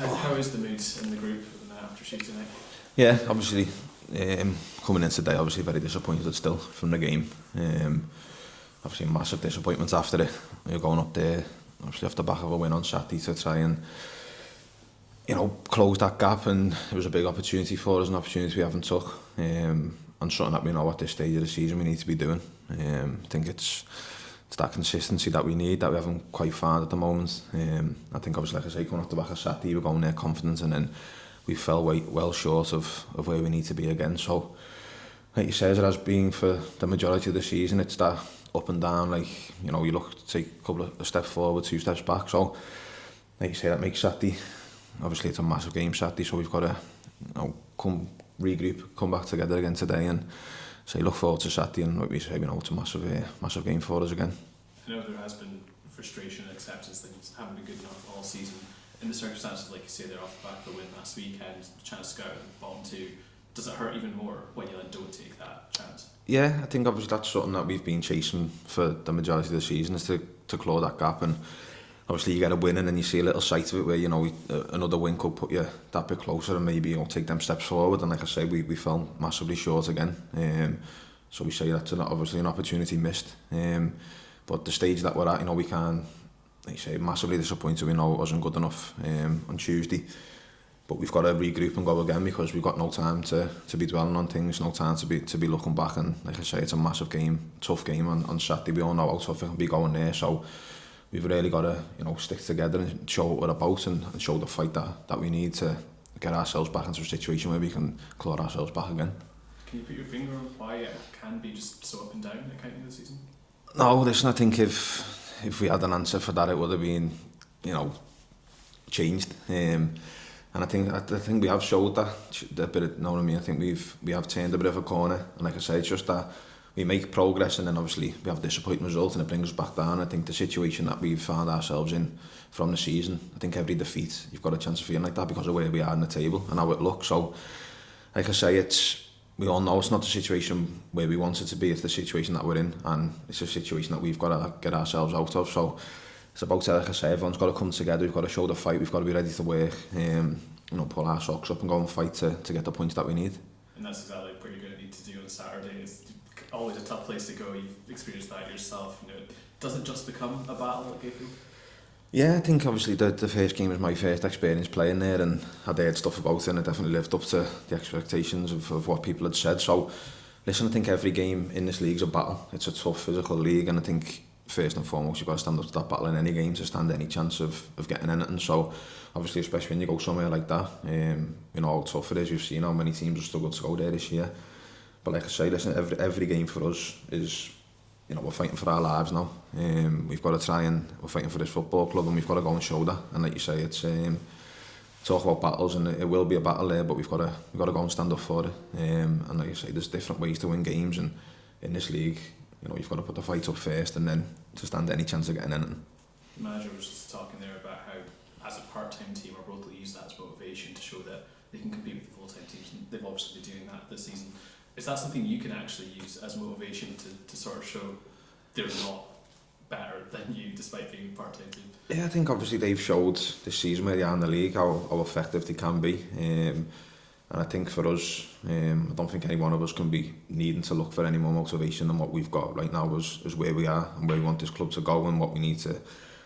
How is the mood in the group after shooting it? Yeah, obviously, coming in today, obviously very disappointed still from the game. Obviously massive disappointment after it. We're going up there, obviously off the back of a win on Saturday to try and, close that gap, and it was a big opportunity for us, an opportunity we haven't took, and something that we know at this stage of the season we need to be doing. I think it's that consistency that we need that we haven't quite found at the moment. I think obviously, like I say, coming off the back of Saturday, we're going there confident, and then we fell well short of where we need to be again. So, like you said, it has been for the majority of the season. It's that up and down, you look to take a couple of steps forward, 2 steps back. So, like you say, that makes Saturday, obviously it's a massive game Saturday, so we've got to come regroup, come back together again today, and say look forward to Saturday, and like we say, it's a massive game for us again. I know there has been frustration and acceptance that things haven't been good enough all season. In the circumstances, like you say, they're off the back of the win last weekend, trying to scout at bottom 2. Does it hurt even more when you don't take that chance? Yeah, I think obviously that's something that we've been chasing for the majority of the season, is to claw that gap, and obviously you get a win and then you see a little sight of it where another win could put you that bit closer and maybe take them steps forward, and like I say, we fell massively short again. So we say that's obviously an opportunity missed, but the stage that we're at, we can't, like you say, massively disappointed. We know it wasn't good enough on Tuesday, but we've got to regroup and go again, because we've got no time to be dwelling on things, no time to be looking back. And like I say, it's a massive game, tough game on Saturday. We all know how tough it can be going there, so we've really got to stick together and show what we're about, and show the fight that we need to get ourselves back into a situation where we can claw ourselves back again. Can you put your finger on why it can be just so up and down at counting this season? No, listen, I think if we had an answer for that, it would have been, changed. And I think we have showed that a bit. You know what I mean? I think we have turned a bit of a corner, and like I say, it's just that we make progress, and then obviously we have a disappointing result, and it brings us back down. I think the situation that we've found ourselves in from the season, I think every defeat you've got a chance of feeling like that because of where we are in the table and how it looks. So, like I say, we all know it's not the situation where we want it to be. It's the situation that we're in, and it's a situation that we've got to get ourselves out of. So it's about, like I say, everyone's got to come together. We've got to show the fight. We've got to be ready to work. Pull our socks up and go and fight to get the points that we need. And that's exactly what you're going to need to do on Saturday. It's always a tough place to go. You've experienced that yourself. Does it just become a battle at Gatfield? Yeah, I think obviously the first game was my first experience playing there, and I'd heard stuff about it, and it definitely lived up to the expectations of what people had said. So, listen, I think every game in this league's a battle. It's a tough physical league, and I think first and foremost you've got to stand up to that battle in any game to stand any chance of getting anything. So, obviously, especially when you go somewhere like that, how tough it is. You've seen how many teams have struggled to go there this year. But like I say, listen, every game for us is, we're fighting for our lives now. We've got to try, and we're fighting for this football club, and we've got to go and show that. And like you say, it's talk about battles, and it will be a battle there, but we've got to go and stand up for it. And like you say, there's different ways to win games, and in this league, you've got to put the fight up first, and then to stand any chance of getting anything. The manager was just talking there about how, as a part-time team, Arbroath will use that as motivation to show that they can compete with the full-time teams, and they've obviously been doing that this season. Is that something you can actually use as motivation to sort of show they're not better than you despite being a part-time team? Yeah, I think obviously they've showed this season where they are in the league how effective they can be. And I think for us, I don't think any one of us can be needing to look for any more motivation than what we've got right now is where we are and where we want this club to go, and what we need to,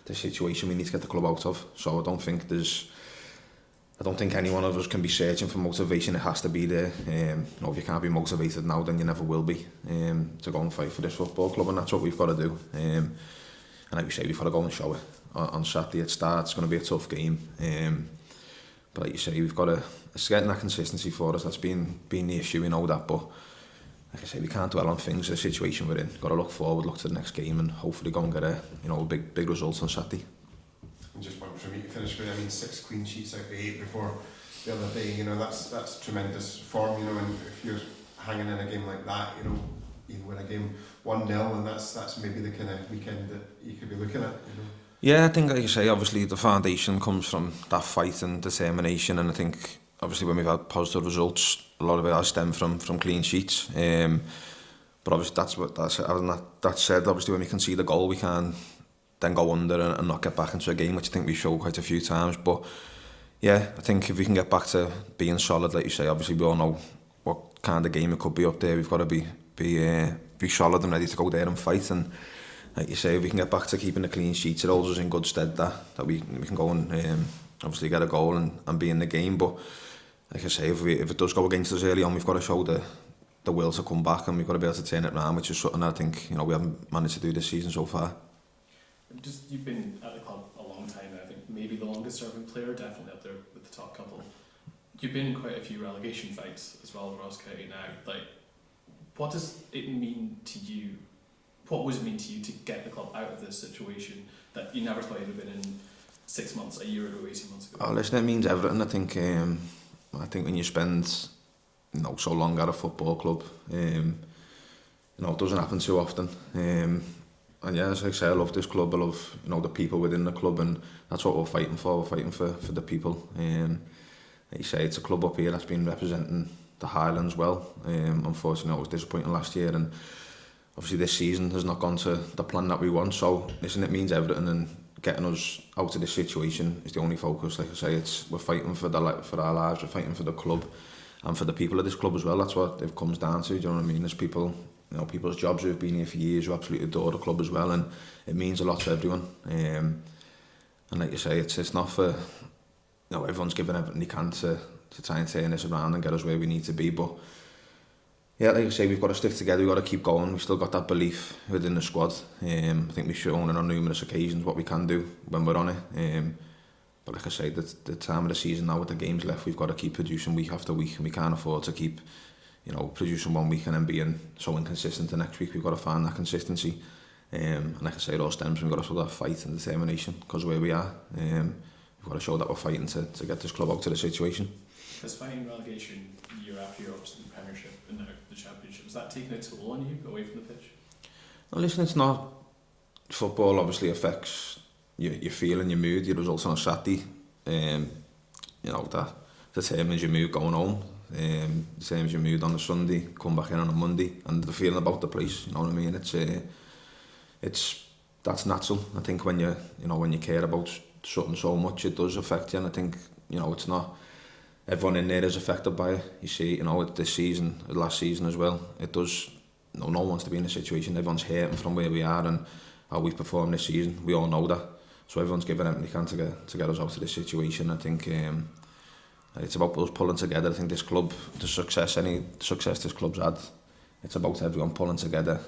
the situation we need to get the club out of. So I don't think any one of us can be searching for motivation. It has to be there. If you can't be motivated now, then you never will be, to go and fight for this football club, and that's what we've got to do. And like we say, we've got to go and show it. On Saturday it starts, it's going to be a tough game. But like you say, we've got to, it's getting that consistency for us. That's been the issue, we know that. But like I say, we can't dwell on things, the situation we're in. Got to look forward, look to the next game, and hopefully go and get a big result on Saturday. And just one for me to finish with, 6 clean sheets out of 8 before the other day, that's tremendous form, and if you're hanging in a game like that, you win a game 1-0, and that's maybe the kind of weekend that you could be looking at, Yeah, I think, like you say, obviously the foundation comes from that fight and determination, and I think obviously when we've had positive results, a lot of it has stemmed from clean sheets. But obviously that said, obviously when we can see the goal, we can then go under and not get back into a game, which I think we've showed quite a few times. But Yeah, I think if we can get back to being solid, like you say, obviously we all know what kind of game it could be up there. We've got to be solid and ready to go there and fight. And like you say, if we can get back to keeping the clean sheets, it holds us in good stead that we can go and obviously get a goal and be in the game. But like I say, if it does go against us early on, we've got to show the will to come back, and we've got to be able to turn it around, which is something I think we haven't managed to do this season so far. You've been at the club a long time now. I think maybe the longest serving player, definitely up there with the top couple. You've been in quite a few relegation fights as well with Ross County now. Like, what does it mean to you? What would it mean to you to get the club out of this situation that you never thought you'd have been in 6 months, a year ago, 18 months ago? Oh, listen, it means everything. I think when you spend so long at a football club, it doesn't happen too often. And yeah, as I say, I love this club. I love the people within the club, and that's what we're fighting for. We're fighting for the people. Like you say, it's a club up here that's been representing the Highlands well. Unfortunately, it was disappointing last year, and obviously this season has not gone to the plan that we want. So listen, it means everything, and getting us out of this situation is the only focus. Like I say, we're fighting for our lives. We're fighting for the club and for the people of this club as well. That's what it comes down to. Do you know what I mean? There's people, people's jobs who've been here for years who absolutely adore the club as well, and it means a lot to everyone. And like you say, it's not for everyone's giving everything they can to try and turn this around and get us where we need to be. But yeah, like I say, we've got to stick together. We've got to keep going. We've still got that belief within the squad. I think we've shown on numerous occasions what we can do when we're on it. But like I say, the time of the season now with the games left, we've got to keep producing week after week, and we can't afford to keep producing one week and then being so inconsistent the next week. We've got to find that consistency. And like I say, it all stems from we've got to show that fight and determination because of where we are. We've got to show that we're fighting to get this club out to the situation. Because fighting relegation year after year, obviously the Premiership and now the Championship, is that taking a toll on you away from the pitch? Well, listen, it's not. Football obviously affects your feeling, your mood, your results on a Saturday. That determines your mood going home. Determines your mood on a Sunday, come back in on a Monday, and the feeling about the place. You know what I mean? That's natural. I think when you care about something so much, it does affect you. And I think it's not everyone in there is affected by it. You see, this season, last season as well. It does. No one wants to be in a situation. Everyone's hurting from where we are and how we've performed this season. We all know that. So everyone's giving everything they can to get us out of this situation. I think it's about us pulling together. I think this club, the success this club's had, it's about everyone pulling together.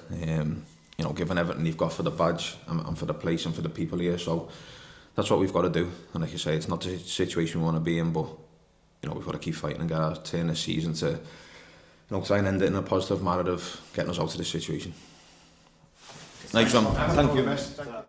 Giving everything you've got for the badge and for the place and for the people here. So that's what we've got to do. And like you say, it's not the situation we want to be in, but we've got to keep fighting and get our turn this season to try and end it in a positive manner of getting us out of this situation. Nice one. Thank you, Miss.